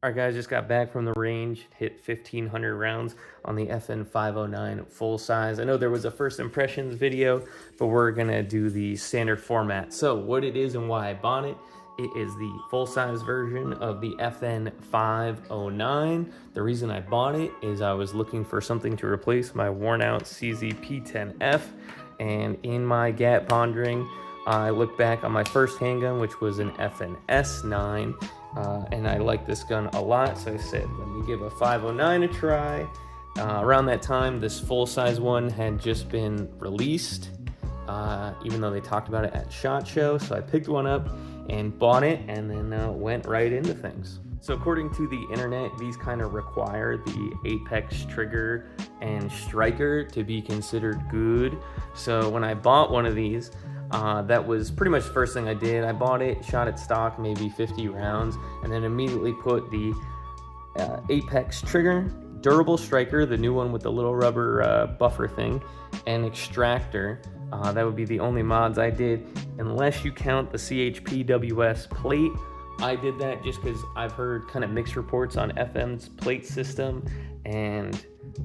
Alright guys, just got back from the range, hit 1,500 rounds on the FN509 full size. I know there was a first impressions video, but we're gonna do the standard format. So what it is and why I bought it, it is the full size version of the FN509. The reason I bought it is I was looking for something to replace my worn out CZ-P10F, and in my gap pondering, I looked back on my first handgun, which was an FN509. And I like this gun a lot, so I said, let me give a 509 a try. Around that time, this full-size one had just been released, even though they talked about it at SHOT Show, so I picked one up and bought it, and then went right into things. So according to the internet, these kind of require the apex trigger and striker to be considered good. So when I bought one of these, that was pretty much the first thing I did. I bought it, shot it stock, maybe 50 rounds, and then immediately put the apex trigger, durable striker, the new one with the little rubber buffer thing, and extractor. That would be the only mods I did, unless you count the CHPWS plate. I did that just because I've heard kind of mixed reports on FM's plate system, and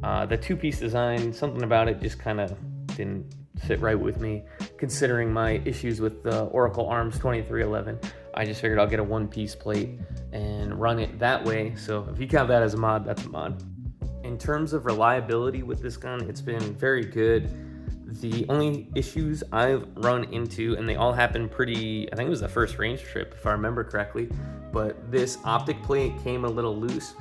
the two-piece design, something about it just kind of didn't sit right with me, considering my issues with the Oracle Arms 2311. I just figured I'll get a one-piece plate and run it that way. So if you count that as a mod, that's a mod. In terms of reliability with this gun, it's been very good. The only issues I've run into, and they all happened pretty, I think it was the first range trip if I remember correctly, but this optic plate came a little loose.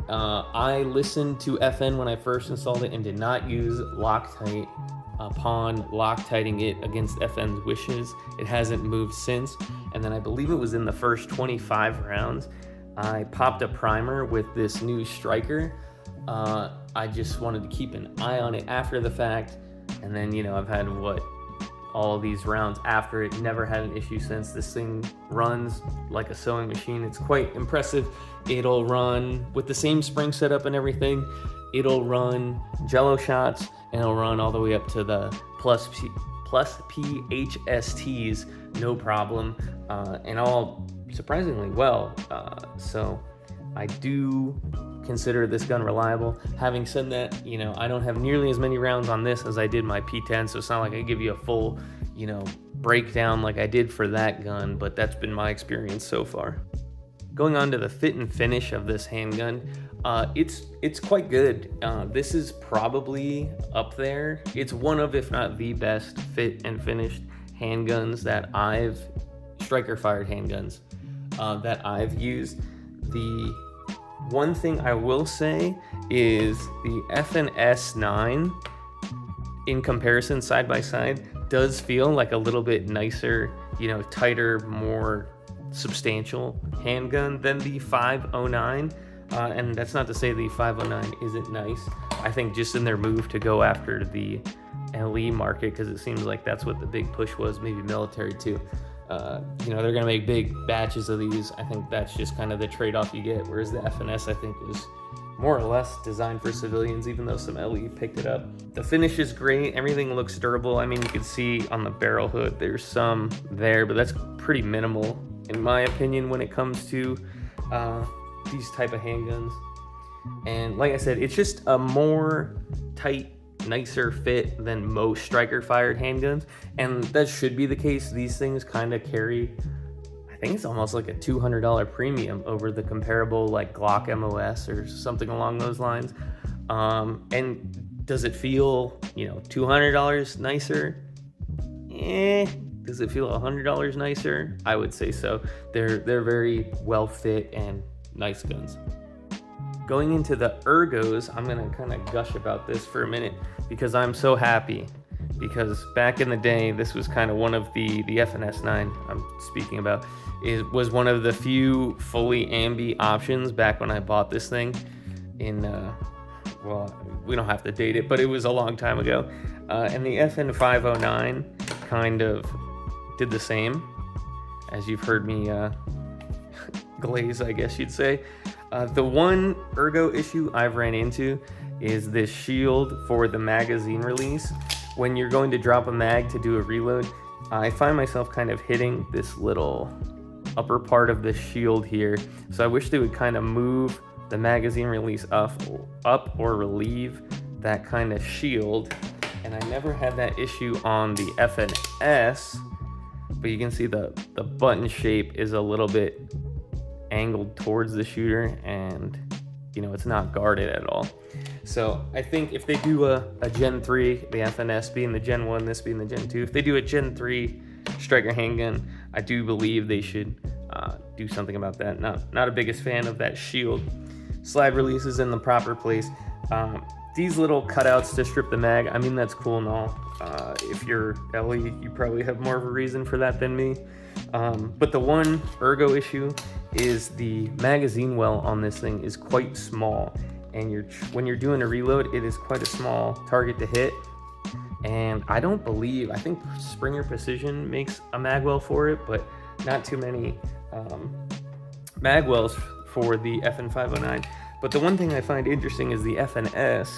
I listened to FN when I first installed it and did not use Loctite upon Loctiting it against FN's wishes. It hasn't moved since. And then I believe it was in the first 25 rounds, I popped a primer with this new striker. I just wanted to keep an eye on it after the fact. And then, you know, I've had all these rounds after it, never had an issue since. This thing runs like a sewing machine. It's quite impressive. It'll run with the same spring setup and everything. It'll run jello shots, and it'll run all the way up to the plus PHSTs, no problem, and all surprisingly well. So I do consider this gun reliable. Having said that, you know, I don't have nearly as many rounds on this as I did my P10, so it's not like I give you a full, you know, breakdown like I did for that gun, but that's been my experience so far. Going on to the fit and finish of this handgun, it's quite good. This is probably up there. It's one of, if not the best fit and finished handguns that striker fired handguns that I've used. The one thing I will say is the FN9, in comparison side by side, does feel like a little bit nicer, you know, tighter, more substantial handgun than the 509. And that's not to say the 509 isn't nice. I think just in their move to go after the LE market, because it seems like that's what the big push was, maybe military too. You know, they're gonna make big batches of these. I think that's just kind of the trade-off you get, whereas the FNS, I think, is more or less designed for civilians, even though some LE picked it up. The finish is great. Everything looks durable. I mean, you can see on the barrel hood, there's some there, but that's pretty minimal, in my opinion, when it comes to these type of handguns. And like I said, it's just a more tight, nicer fit than most striker fired handguns, and that should be the case. These things kind of carry, I think it's almost like a $200 premium over the comparable like Glock MOS or something along those lines. And does it feel, you know, $200 nicer? Does it feel $100 nicer? I would say so. They're very well fit and nice guns. Going into the ergos, I'm gonna kind of gush about this for a minute because I'm so happy, because back in the day, this was kind of one of the FNS9 I'm speaking about, it was one of the few fully ambi options back when I bought this thing in, well, we don't have to date it, but it was a long time ago. And the FN509 kind of did the same, as you've heard me glaze, I guess you'd say. The one ergo issue I've ran into is this shield for the magazine release. When you're going to drop a mag to do a reload, I find myself kind of hitting this little upper part of the shield here. So I wish they would kind of move the magazine release up or relieve that kind of shield. And I never had that issue on the FNS, but you can see the button shape is a little bit angled towards the shooter, and it's not guarded at all. So I think if they do a Gen 3, the FNS being the Gen 1, this being the Gen 2, if they do a Gen 3 striker handgun, I do believe they should do something about that. Not a biggest fan of that shield. Slide releases in the proper place. These little cutouts to strip the mag, I mean, that's cool and all. If you're Ellie, you probably have more of a reason for that than me. But the one ergo issue is the magazine well on this thing is quite small. And when you're doing a reload, it is quite a small target to hit. And I think Springer Precision makes a mag well for it, but not too many mag wells for the FN509. But the one thing I find interesting is the FNS,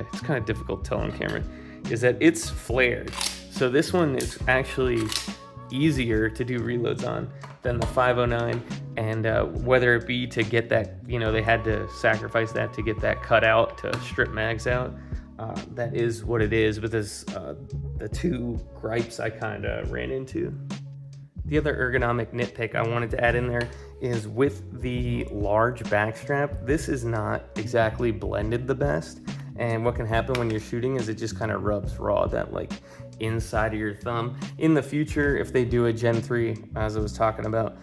it's kind of difficult to tell on camera, is that it's flared. So this one is actually easier to do reloads on than the 509, and whether it be to get that, they had to sacrifice that to get that cut out to strip mags out. That is what it is, but there's the two gripes I kind of ran into. The other ergonomic nitpick I wanted to add in there is with the large backstrap, this is not exactly blended the best. And what can happen when you're shooting is it just kind of rubs raw, that inside of your thumb. In the future, if they do a Gen 3, as I was talking about,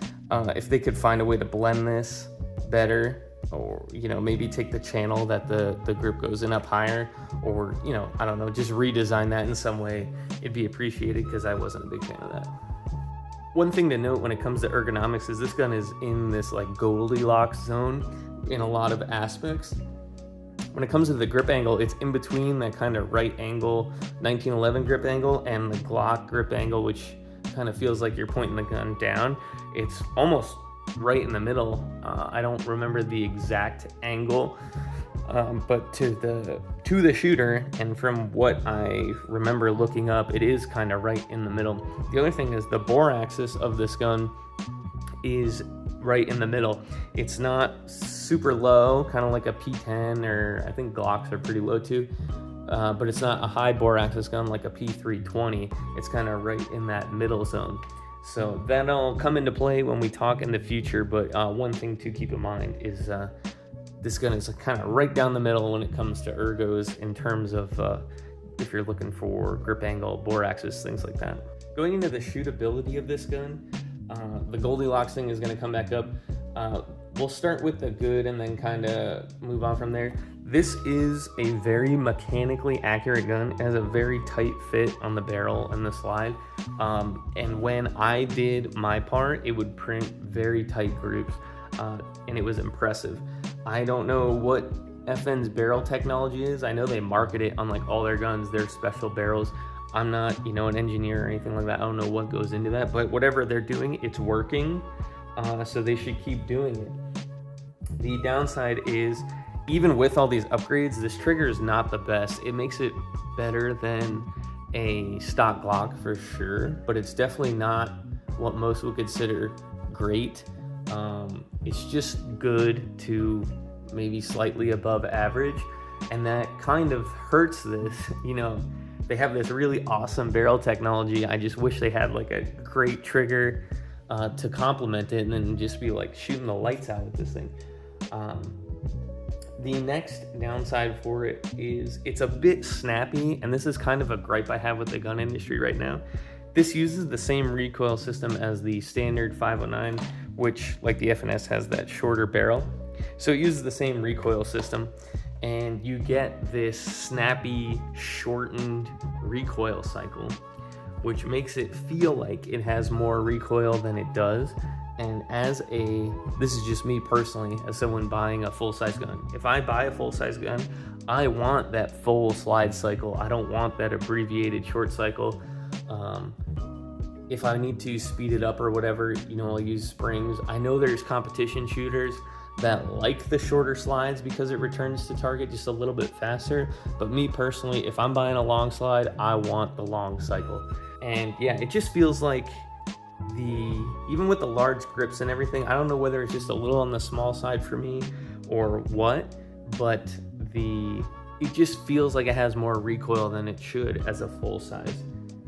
if they could find a way to blend this better, or maybe take the channel that the grip goes in up higher, or I don't know, just redesign that in some way, it'd be appreciated, because I wasn't a big fan of that. One thing to note when it comes to ergonomics is this gun is in this Goldilocks zone in a lot of aspects. When it comes to the grip angle, it's in between that kind of right angle 1911 grip angle and the Glock grip angle, which kind of feels like you're pointing the gun down. It's almost right in the middle. I don't remember the exact angle, but to the shooter, and from what I remember looking up, it is kind of right in the middle. The other thing is the bore axis of this gun is right in the middle. It's not super low, kind of like a P10, or I think Glocks are pretty low too, but it's not a high bore axis gun like a P320. It's kind of right in that middle zone. So that'll come into play when we talk in the future, but one thing to keep in mind is this gun is kind of right down the middle when it comes to ergos in terms of if you're looking for grip angle, bore axis, things like that. Going into the shootability of this gun, the Goldilocks thing is going to come back up. We'll start with the good and then kind of move on from there. This is a very mechanically accurate gun. It has a very tight fit on the barrel and the slide. And when I did my part, it would print very tight groups, and it was impressive. I don't know what FN's barrel technology is. I know they market it on all their guns, their special barrels. I'm not, an engineer or anything like that. I don't know what goes into that, but whatever they're doing, it's working. So they should keep doing it. The downside is, even with all these upgrades, this trigger is not the best. It makes it better than a stock Glock for sure, but it's definitely not what most would consider great. It's just good to maybe slightly above average, and that kind of hurts this. They have this really awesome barrel technology. I just wish they had a great trigger to complement it, and then just be shooting the lights out with this thing. The next downside for it is it's a bit snappy, and this is kind of a gripe I have with the gun industry right now. This uses the same recoil system as the standard 509, which, like the FNS, has that shorter barrel. So it uses the same recoil system, and you get this snappy, shortened recoil cycle, which makes it feel like it has more recoil than it does. And this is just me personally, as someone buying a full-size gun. If I buy a full-size gun, I want that full slide cycle. I don't want that abbreviated short cycle. If I need to speed it up or whatever, I'll use springs. I know there's competition shooters that like the shorter slides because it returns to target just a little bit faster. But me personally, if I'm buying a long slide, I want the long cycle. And yeah, it just feels like even with the large grips and everything, I don't know whether it's just a little on the small side for me or what, but it just feels like it has more recoil than it should as a full-size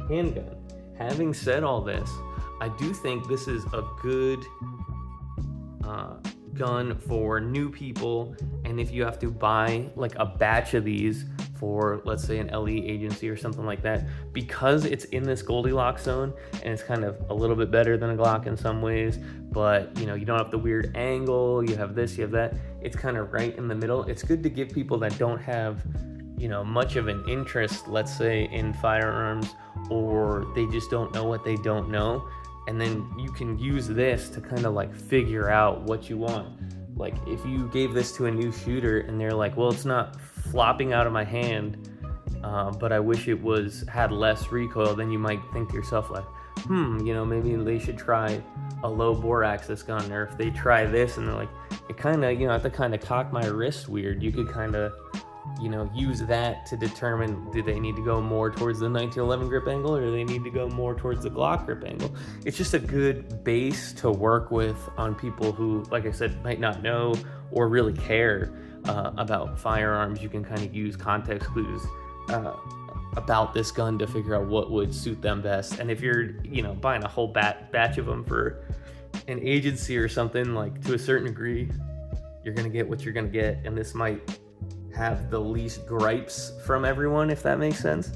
handgun. Having said all this, I do think this is a good gun for new people, and if you have to buy like a batch of these for, let's say, an LE agency or something like that, because it's in this Goldilocks zone and it's kind of a little bit better than a Glock in some ways, but you don't have the weird angle, you have this, you have that, it's kind of right in the middle. It's good to give people that don't have much of an interest, let's say, in firearms, or they just don't know what they don't know, and then you can use this to kind of like figure out what you want. Like if you gave this to a new shooter and they're like, well, it's not flopping out of my hand, but I wish it had less recoil, then you might think to yourself like, maybe they should try a low bore axis gun, or if they try this and they're like, it kind of, I have to kind of cock my wrist weird, you could kind of use that to determine, do they need to go more towards the 1911 grip angle, or do they need to go more towards the Glock grip angle? It's just a good base to work with on people who, like I said, might not know or really care about firearms. You can kind of use context clues about this gun to figure out what would suit them best. And if you're, buying a whole batch of them for an agency or something, like, to a certain degree, you're going to get what you're going to get, and this might have the least gripes from everyone, if that makes sense.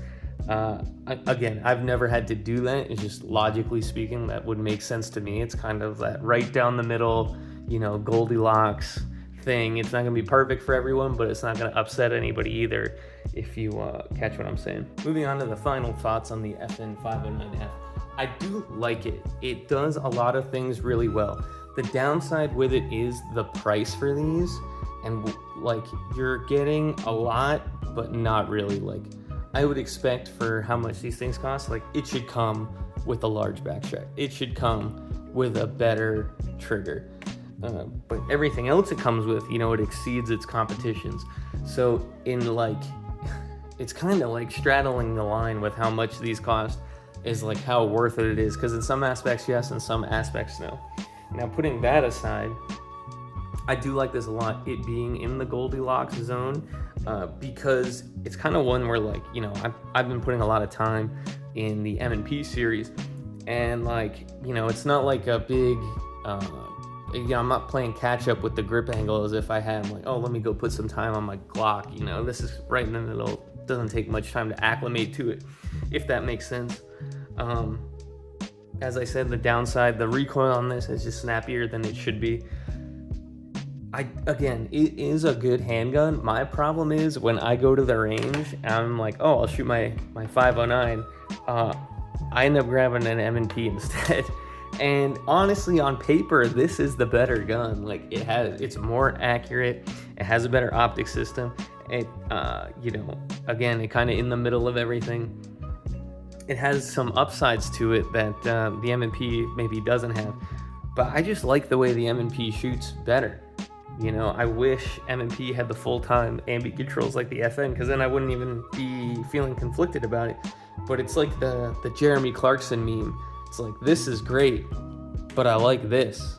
Again, I've never had to do that. It's just, logically speaking, that would make sense to me. It's kind of that right down the middle, Goldilocks thing. It's not going to be perfect for everyone, but it's not going to upset anybody either, if you catch what I'm saying. Moving on to the final thoughts on the FN509F. I do like it. It does a lot of things really well. The downside with it is the price for these, and like, you're getting a lot, but not really. Like, I would expect for how much these things cost, like, it should come with a large backstrap. It should come with a better trigger. But everything else it comes with, it exceeds its competitions. So it's kind of like straddling the line with how much these cost is like how worth it is, because in some aspects yes, in some aspects no. Now, putting that aside, I do like this a lot, it being in the Goldilocks zone, because it's kind of one where, like, I've been putting a lot of time in the M&P series, and it's not like a big, I'm not playing catch up with the grip angle as if I had, like, oh, let me go put some time on my Glock. This is right in the middle. Doesn't take much time to acclimate to it, if that makes sense. As I said, the downside, the recoil on this is just snappier than it should be. Again, it is a good handgun. My problem is when I go to the range, I'm like, oh, I'll shoot my 509. I end up grabbing an M&P instead. And honestly, on paper, this is the better gun. Like, it's more accurate. It has a better optic system. It, again, it kind of in the middle of everything. It has some upsides to it that the M&P maybe doesn't have. But I just like the way the M&P shoots better. I wish M&P had the full-time ambient controls like the FN, because then I wouldn't even be feeling conflicted about it. But it's like the Jeremy Clarkson meme. It's like, this is great, but I like this.